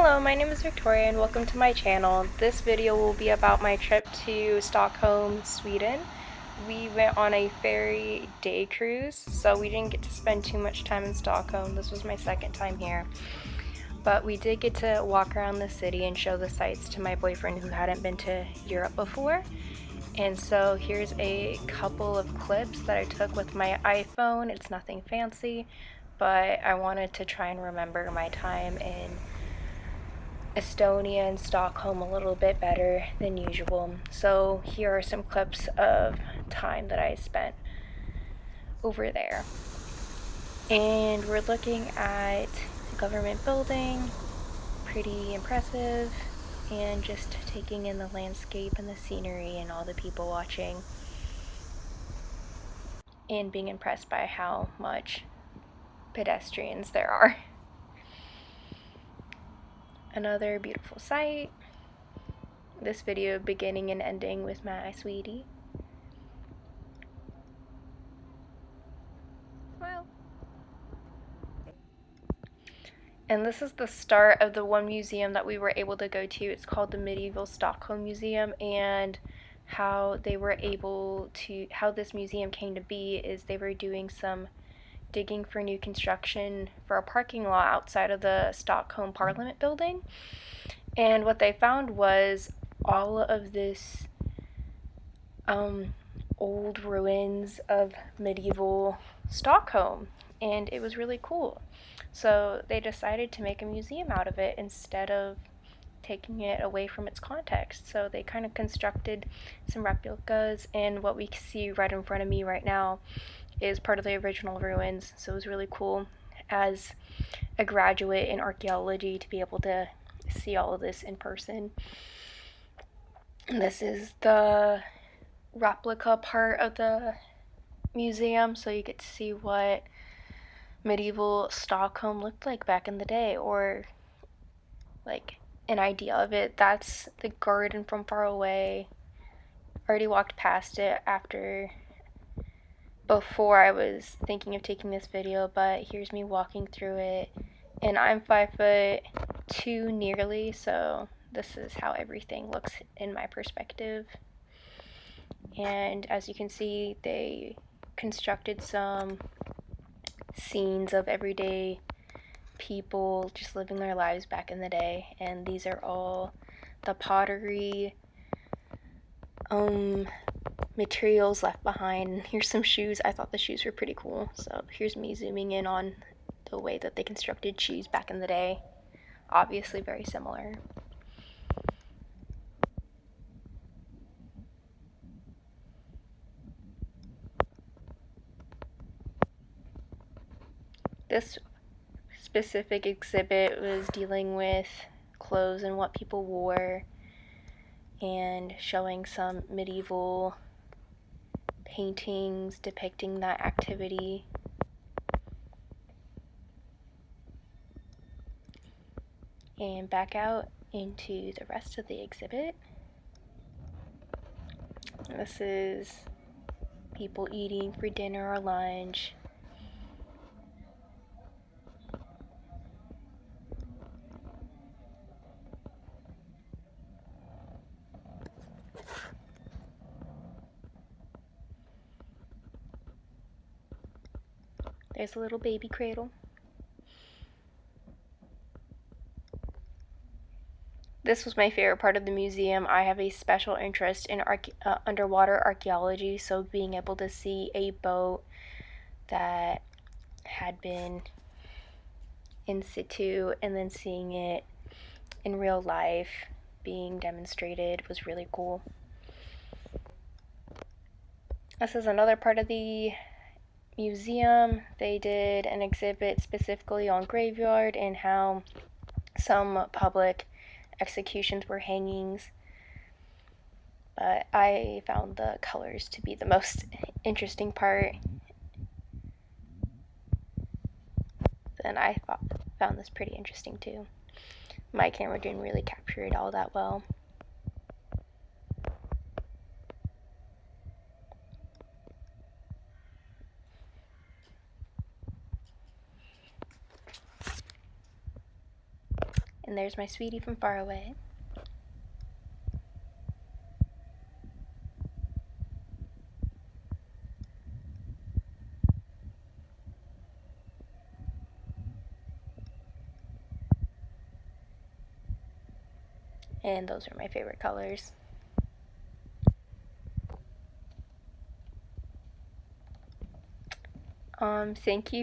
Hello, my name is Victoria and welcome to my channel. This video will be about my trip to Stockholm, Sweden. We went on a ferry day cruise, so we didn't get to spend too much time in Stockholm. This was my second time here. But we did get to walk around the city and show the sights to my boyfriend who hadn't been to Europe before. And so here's a couple of clips that I took with my iPhone. It's nothing fancy, but I wanted to try and remember my time in Estonia and Stockholm a little bit better than usual. So here are some clips of time that I spent over there. And we're looking at the government building, pretty impressive, and just taking in the landscape and the scenery and all the people watching and being impressed by how much pedestrians there are. Another beautiful sight. This video beginning and ending with my sweetie. Well. And this is the start of the one museum that we were able to go to. It's called the Medieval Stockholm Museum, and how this museum came to be is they were doing some digging for new construction for a parking lot outside of the Stockholm Parliament building. And what they found was all of this old ruins of medieval Stockholm, and it was really cool. So they decided to make a museum out of it instead of taking it away from its context. So they kind of constructed some replicas, and what we see right in front of me right now is part of the original ruins. So it was really cool as a graduate in archaeology to be able to see all of this in person. And this is the replica part of the museum, so you get to see what medieval Stockholm looked like back in the day, or like an idea of it. That's the garden from far away. Already walked past it before I was thinking of taking this video, but here's me walking through it, and I'm 5'2" nearly, so this is how everything looks in my perspective. And as you can see, they constructed some scenes of everyday people just living their lives back in the day, and these are all the pottery materials left behind. Here's some shoes. I thought the shoes were pretty cool, so here's me zooming in on the way that they constructed shoes back in the day. Obviously very similar. This specific exhibit was dealing with clothes and what people wore, and showing some medieval paintings depicting that activity. And back out into the rest of the exhibit. This is people eating for dinner or lunch. There's a little baby cradle. This was my favorite part of the museum. I have a special interest in underwater archaeology, so being able to see a boat that had been in situ and then seeing it in real life being demonstrated was really cool. This is another part of the museum. They did an exhibit specifically on graveyard and how some public executions were hangings, but I found the colors to be the most interesting part. Then I found this pretty interesting too. My camera didn't really capture it all that well. And there's my sweetie from far away. And those are my favorite colors. Thank you